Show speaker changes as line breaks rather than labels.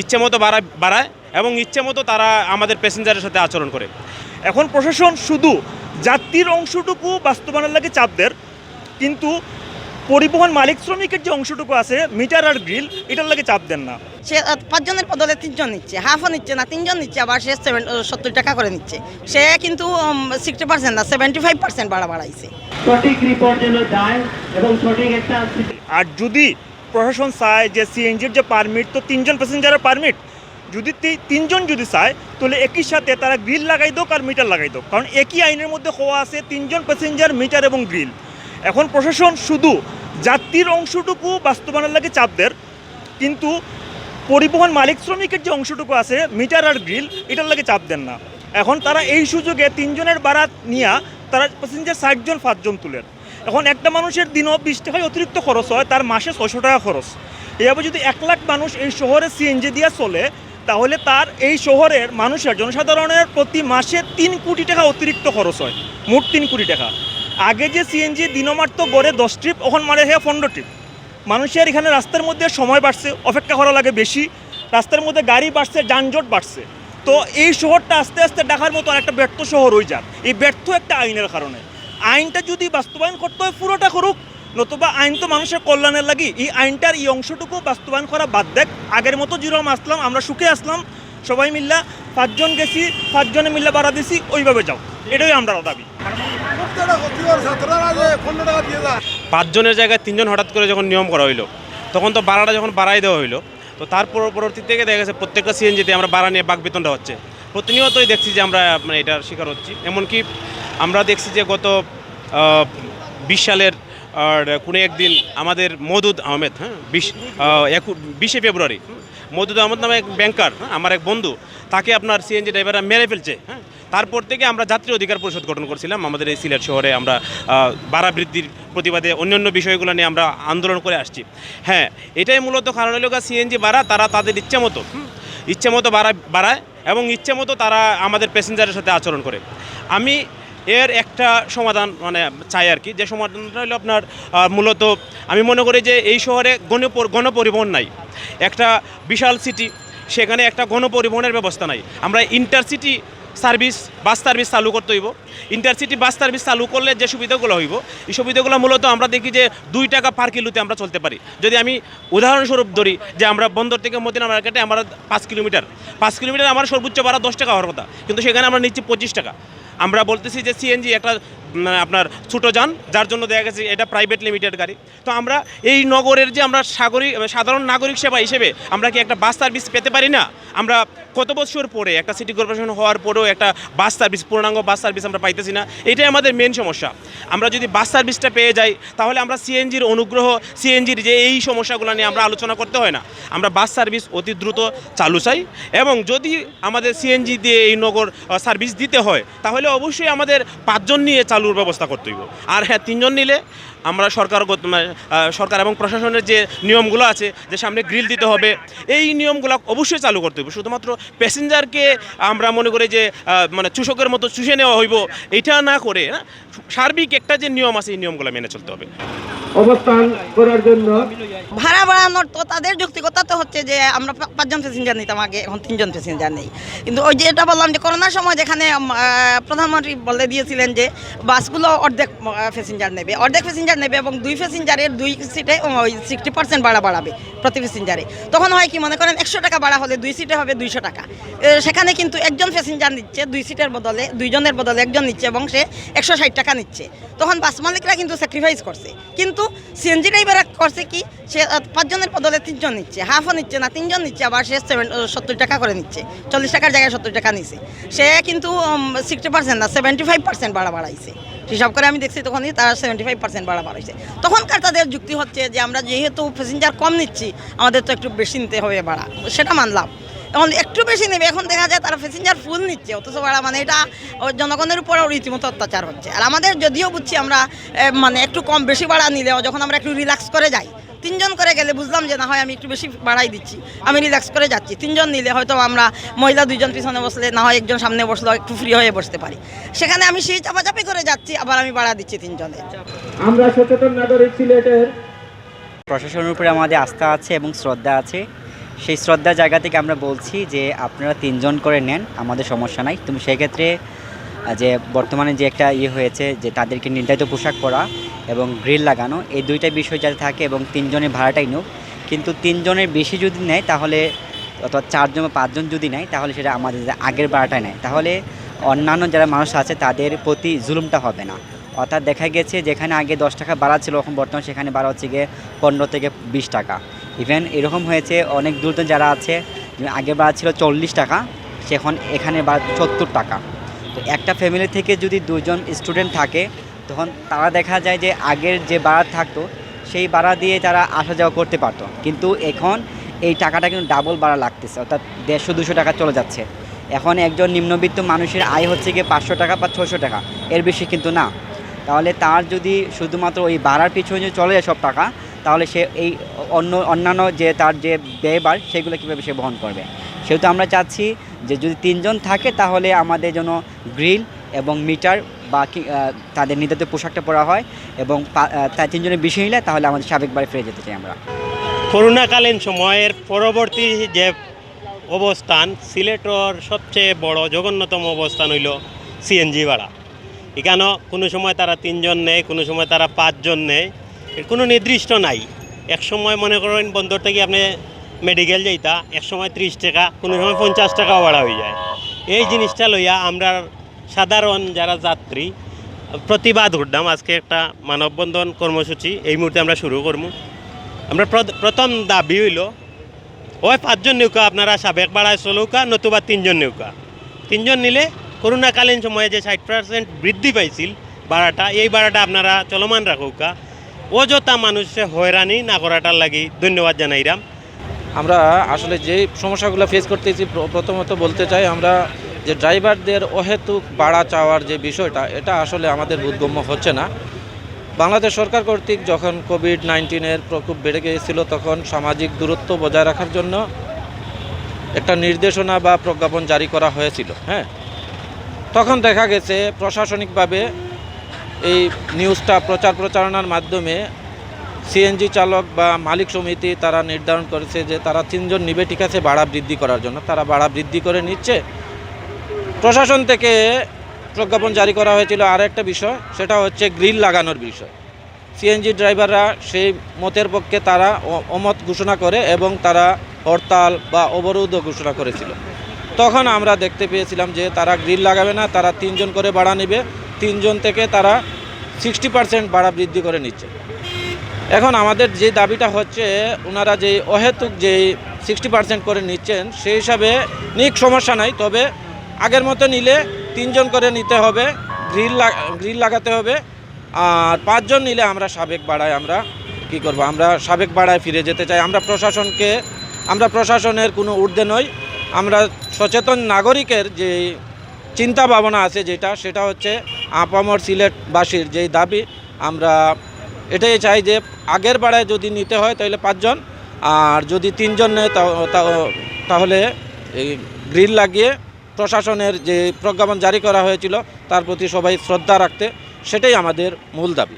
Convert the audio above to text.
ইচ্ছে মতো বাড়ায় এবং ইচ্ছে মতো তারা আমাদের প্যাসেঞ্জারের সাথে আচরণ করে।
এখন প্রশাসন শুধু যাত্রীর অংশটুকু বাস্তবায়নের লাগে চাপ দেয়, কিন্তু পরিবহন মালিক শ্রমিকের যে অংশটুকু আছে মিটার আর গ্রিল এটার লাগে চাপ দেন না।
সে 5 জনের বদলে 3 জন নিচ্ছে, হাফও নিচ্ছে না, 3 জন নিচ্ছে, আবার সে 70 টাকা করে নিচ্ছে। সে কিন্তু 60% না 75% ভাড়া বাড়াইছে।
সঠিক রিপোর্ট যেন যায় এবং সঠিক একটা।
আর যদি প্রশাসন চায় যে সিএনজির যে পারমিট, তো 3 জন প্যাসেঞ্জারের পারমিট, যদি 3 জন যদি চায় তাহলে একই সাথে তারা গ্রিল লাগাই দোক আর মিটার লাগাই দোক, কারণ একই আইনের মধ্যে হওয়া আছে 3 জন প্যাসেঞ্জার, মিটার এবং গ্রিল। এখন প্রশাসন শুধু যাত্রীর অংশটুকু বাস্তবায়নের লাগে চাপ দেয়, কিন্তু পরিবহন মালিক শ্রমিকের যে অংশটুকু আছে মিটার আর গ্রিল এটার লাগে চাপ দেন না। এখন তারা এই সুযোগে 3 জনের ভাড়া নিয়ে তারা প্যাসেঞ্জার 60 জন 5 জন তুলেন। এখন একটা মানুষের দিনও 20 টাকায় অতিরিক্ত খরচ হয়, তার মাসে 600 টাকা খরচ। এভাবে যদি 1 লাখ মানুষ এই শহরে সিএনজি দিয়ে চলে, তাহলে তার এই শহরের মানুষের জনসাধারণের প্রতি মাসে 3 কোটি টাকা অতিরিক্ত খরচ হয়, মোট 3 কোটি টাকা। আগে যে সিএনজি দিনমাত্র গড়ে 10 ট্রিপ, এখন মারে 15 ট্রিপ। মানুষের এখানে রাস্তার মধ্যে সময় বাড়ছে, অপেক্ষা করা লাগে বেশি, রাস্তার মধ্যে গাড়ি বাড়ছে, যানজট বাড়ছে। তো এই শহরটা আস্তে আস্তে ঢাকার মতো একটা ব্যর্থ শহর হয়ে যাক, এই ব্যর্থ একটা আইনের কারণে। আইনটা যদি বাস্তবায়ন করতে হয় পুরোটা করুক, নতুবা আইন তো মানুষের কল্যাণের লাগি। এই আইনটার এই অংশটুকু বাস্তবায়ন করা বাদ দেখ। আগের মতো যেরকম আসলাম আমরা সুখে আসলাম, সবাই মিল্লা 5 জন গেছি, 5 জনে মিল্লা ভাড়া দিছি, ওইভাবে যাও, এটাই আমরা দাবি।
5 জনের জায়গায় 3 জন হঠাৎ করে যখন নিয়ম করা হইলো, তখন তো ভাড়াটা যখন বাড়াই দেওয়া হইলো, তো তার পরবর্তী থেকে দেখা গেছে প্রত্যেকটা সিএনজিতে আমরা ভাড়া নিয়ে বাক বেতনটা হচ্ছে। প্রতিনিয়তই দেখছি যে আমরা এটার শিকার হচ্ছি। এমনকি আমরা দেখছি যে গত 20 সালের কোনো একদিন আমাদের মওদুদ আহমেদ, 20শে ফেব্রুয়ারি মওদুদ আহমেদ নামে এক ব্যাংকার, আমার এক বন্ধু, তাকে আপনার সিএনজি ড্রাইভাররা মেরে ফেলছে। তারপর থেকে আমরা যাত্রী অধিকার পরিষদ গঠন করছিলাম আমাদের এই সিলেট শহরে। আমরা ভাড়া বৃদ্ধির প্রতিবাদে অন্যান্য বিষয়গুলো নিয়ে আমরা আন্দোলন করে আসছি। হ্যাঁ, এটাই মূলত কারণ হলো সিএনজি ভাড়া তারা তাদের ইচ্ছে মতো বাড়ায় এবং ইচ্ছে মতো তারা আমাদের প্যাসেঞ্জারের সাথে আচরণ করে। আমি এর একটা সমাধান চাই আর কি, যে সমাধানটা হলো আপনার মূলত আমি মনে করি যে এই শহরে গণপরিবহন নাই। একটা বিশাল সিটি, সেখানে একটা গণপরিবহনের ব্যবস্থা নাই। আমরা ইন্টারসিটি বাস সার্ভিস চালু করতে হইব। ইন্টারসিটি বাস সার্ভিস চালু করলে যে সুবিধাগুলো হইব, এই সুবিধাগুলো মূলত আমরা দেখি যে 2 টাকা পার কিলোতে আমরা চলতে পারি। যদি আমি উদাহরণস্বরূপ ধরি যে আমরা বন্দর থেকে মদিনা মার্কেটে আমরা 5 কিলোমিটার আমার সর্বোচ্চ ভাড়া 10 টাকা হওয়ার কথা, কিন্তু সেখানে আমরা নিচ্ছি 25 টাকা। আমরা বলতেছি যে সিএনজি একটা আপনার ছোটো যান, যার জন্য দেখা গেছে এটা প্রাইভেট লিমিটেড গাড়ি। তো আমরা এই নগরের যে আমরা সাধারণ নাগরিক সেবা হিসেবে আমরা কি একটা বাস সার্ভিস পেতে পারি না? আমরা কত বছর পরে একটা সিটি কর্পোরেশন হওয়ার পরেও একটা বাস সার্ভিস, পূর্ণাঙ্গ বাস সার্ভিস আমরা পাইতেছি না। এটাই আমাদের মেন সমস্যা। আমরা যদি বাস সার্ভিসটা পেয়ে যাই, তাহলে আমরা সিএনজির অনুগ্রহ, সিএনজির যে এই সমস্যাগুলো নিয়ে আমরা আলোচনা করতে হয় না। আমরা বাস সার্ভিস অতি দ্রুত চালু চাই, এবং যদি আমাদের সিএনজি দিয়ে এই নগর সার্ভিস দিতে হয়, তাহলে অবশ্যই আমাদের 5 জন নিয়ে চালুর ব্যবস্থা করতে হইব। আর হ্যাঁ, 3 জন নিলে আমরা সরকার এবং প্রশাসনের যে নিয়মগুলো আছে, যে সামনে গ্রিল দিতে হবে, এই নিয়মগুলো অবশ্যই চালু করতে হবে। শুধুমাত্র প্যাসেঞ্জারকে আমরা মনে করি যে চুষকের মতো চুষে নেওয়া হইব, এটা না করে সার্বিক একটা যে নিয়ম আছে, এই নিয়মগুলো মেনে চলতে হবে।
অবস্থান করার জন্য
ভাড়া বাড়ানোর তো তাদের যৌক্তিকতা তো হচ্ছে যে আমরা 5 জন প্যাসেঞ্জার নিতাম আগে, এখন 3 জন প্যাসেঞ্জার নেই। কিন্তু ওই যে এটা বললাম যে করোনার সময় যেখানে প্রধানমন্ত্রী বলে দিয়েছিলেন যে বাসগুলো অর্ধেক প্যাসেঞ্জার নেবে এবং 2 প্যাসেঞ্জারের 2 সিটে 60% ভাড়া বাড়াবে প্রতি প্যাসেঞ্জারে। তখন হয় কি, মনে করেন 100 টাকা ভাড়া হলে 2 সিটে হবে 200 টাকা। সেখানে কিন্তু একজন প্যাসেঞ্জার নিচ্ছে 2 সিটের বদলে, 2 জনের বদলে 1 জন নিচ্ছে, এবং সে 160 টাকা নিচ্ছে। তখন বাস মালিকরা কিন্তু স্যাক্রিফাইস করছে। কিন্তু সিএনজি ড্রাইভাররা করছে কি, সে 5 জনের বদলে 3 জন নিচ্ছে, হাফও নিচ্ছে না, 3 জন নিচ্ছে, আবার সে 70 টাকা করে নিচ্ছে, 40 টাকার জায়গায় 70 টাকা নিচ্ছে। সে কিন্তু 60% না 75% ভাড়া বাড়াইছে। হিসাব করে আমি দেখছি তখনই তারা 75% ভাড়া বাড়াইছে। তখনকার তাদের যুক্তি হচ্ছে যে আমরা যেহেতু প্যাসেঞ্জার কম নিচ্ছি, আমাদের তো একটু বেশি নিতে হবে ভাড়া, সেটা মানলাম। এখন একটু বেশি নেবে, এখন দেখা যায় তারা প্যাসেঞ্জার ফুল নিচ্ছে, অথচ ভাড়া এটা জনগণের উপরেও রীতিমতো অত্যাচার হচ্ছে। আর আমাদের যদিও বুঝছি আমরা একটু কম বেশি ভাড়া নিলেও, যখন আমরা একটু রিল্যাক্স করে যাই, 3 জন করে গেলে বুঝলাম যে না হয় আমি একটু বেশি বাড়াই দিচ্ছি, আমি রিল্যাক্স করে যাচ্ছি। 3 জন নিলে হয়তো আমরা মহিলা 2 জন পিছনে বসলে, না হয় 1 জন সামনে বসলেও একটু ফ্রি হয়ে বসতে পারি। সেখানে আমি সেই চাপাচাপি করে যাচ্ছি, আবার আমি ভাড়া দিচ্ছি 3 জনের।
আমরা সচেতন নাগরিক সিলেটের
প্রশাসনের উপরে আমাদের আস্থা আছে এবং শ্রদ্ধা আছে। সেই শ্রদ্ধার জায়গা থেকে আমরা বলছি যে আপনারা 3 জন করে নেন, আমাদের সমস্যা নাই। তুমি সেক্ষেত্রে যে বর্তমানে যে একটা হয়েছে যে তাদেরকে নির্ধারিত পোশাক পরা এবং গ্রিল লাগানো, এই দুইটা বিষয় যাতে থাকে এবং 3 জনের ভাড়াটাই নোক। কিন্তু 3 জনের বেশি যদি নেয় তাহলে, অথবা 4 জন বা 5 জন যদি নেয় তাহলে সেটা আমাদের যে আগের ভাড়াটাই নেয়, তাহলে অন্যান্য যারা মানুষ আছে তাদের প্রতি জুলুমটা হবে না। অর্থাৎ দেখা গেছে যেখানে আগে 10 টাকা ভাড়া ছিল, এখন বর্তমানে সেখানে ভাড়া হচ্ছে গিয়ে 15 থেকে 20 টাকা। ইভেন এরকম হয়েছে অনেক দূর যারা আছে, আগে ভাড়া ছিল 40 টাকা, সে এখন এখানে ভাড়া 70 টাকা। তো একটা ফ্যামিলি থেকে যদি 2 জন স্টুডেন্ট থাকে তখন তারা দেখা যায় যে আগের যে ভাড়া থাকতো সেই ভাড়া দিয়ে তারা আসা যাওয়া করতে পারতো, কিন্তু এখন এই টাকাটা কিন্তু ডাবল ভাড়া লাগতেছে, অর্থাৎ 150-200 টাকা চলে যাচ্ছে। এখন একজন নিম্নবিত্ত মানুষের আয় হচ্ছে গিয়ে 500 টাকা বা 600 টাকা, এর বেশি কিন্তু না। তাহলে তার যদি শুধুমাত্র ওই ভাড়ার পিছনে যদি চলে যায় সব টাকা, তাহলে সে এই অন্যান্য যে তার যে ব্যয়ভার সেগুলো কীভাবে সে বহন করবে। সেহেতু আমরা চাচ্ছি যে যদি 3 জন থাকে তাহলে আমাদের জন্য গ্রিল এবং মিটার বা তাদের নির্ধারিত পোশাকটা পরা হয়, এবং 3 জনের বেশি নিলে তাহলে আমাদের সাবেক বাড়ি ফিরে যেতে চাই আমরা।
করোনাকালীন সময়ের পরবর্তী যে অবস্থান, সিলেটর সবচেয়ে বড় জঘন্যতম অবস্থান হইল সিএনজি ভাড়া। এখানে কোনো সময় তারা 3 জন নেয়, কোনো সময় তারা 5 জন নেয়, এর কোনো নির্দিষ্ট নাই। এক সময় মনে করেন বন্দর থেকে আপনি মেডিকেল যাইতা, এক সময় 30 টাকা, কোনো সময় 50 টাকাও ভাড়া হয়ে যায়। এই জিনিসটা লইয়া আমরা সাধারণ যারা যাত্রী প্রতিবাদ করলাম। আজকে একটা মানববন্ধন কর্মসূচি এই মুহূর্তে আমরা শুরু করবো। আমরা প্রথম দাবি হইল ওই 5 জন নৌকা আপনারা সাবেক ভাড়ায় চলৌকা, নতুবা 3 জন নৌকা। 3 জন নিলে করোনাকালীন সময়ে যে 60% বৃদ্ধি পাইছিল ভাড়াটা, এই ভাড়াটা আপনারা চলমান রাখৌকা। অযথা মানুষে হয়রানি না করাটার লাগি ধন্যবাদ জানাইরাম।
আমরা আসলে যে সমস্যাগুলো ফেস করতেছি, প্রথমত বলতে চাই আমরা যে ড্রাইভারদের অহেতুক ভাড়া চাওয়ার যে বিষয়টা, এটা আসলে আমাদের বোধগম্য হচ্ছে না। বাংলাদেশ সরকার কর্তৃক যখন কোভিড-19-এর প্রকোপ বেড়ে গিয়েছিল, তখন সামাজিক দূরত্ব বজায় রাখার জন্য একটা নির্দেশনা বা প্রজ্ঞাপন জারি করা হয়েছিল। তখন দেখা গেছে প্রশাসনিকভাবে এই নিউজটা প্রচারণার মাধ্যমে সিএনজি চালক বা মালিক সমিতি তারা নির্ধারণ করেছে যে তারা 3 জন নিবে, ঠিক আছে, ভাড়া বৃদ্ধি করার জন্য তারা ভাড়া বৃদ্ধি করে নিচ্ছে। প্রশাসন থেকে প্রজ্ঞাপন জারি করা হয়েছিল আর একটা বিষয়, সেটা হচ্ছে গ্রিল লাগানোর বিষয়। সিএনজি ড্রাইভাররা সেই মতের পক্ষে তারা অমত ঘোষণা করে এবং তারা হরতাল বা অবরোধও ঘোষণা করেছিল। তখন আমরা দেখতে পেয়েছিলাম যে তারা গ্রিল লাগাবে না, তারা 3 জন করে ভাড়া নেবে। 3 জন থেকে তারা 60% ভাড়া বৃদ্ধি করে নিচ্ছে। এখন আমাদের যে দাবিটা হচ্ছে, ওনারা যে অহেতুক যে 60% করে নিচ্ছেন, সেই হিসাবে নিক সমস্যা নাই, তবে আগের মতো নিলে 3 জন করে নিতে হবে, গ্রিল লাগাতে হবে। আর 5 জন নিলে আমরা সাবেক ভাড়ায় আমরা কী করব, আমরা সাবেক ভাড়ায় ফিরে যেতে চাই। আমরা প্রশাসনের কোনো ঊর্ধ্বে নই। আমরা সচেতন নাগরিকের যে চিন্তা ভাবনা আছে সেটা হচ্ছে আপামর সিলেটবাসীর যেই দাবি, আমরা এটাই চাই যে আগের ভাড়ায় যদি নিতে হয় তাহলে 5 জন, আর যদি 3 জন নেয় তাহলে এই গ্রিল লাগিয়ে প্রশাসনের যে প্রজ্ঞাপন জারি করা হয়েছিল তার প্রতি সবাই শ্রদ্ধা রাখতে, সেটাই আমাদের মূল দাবি।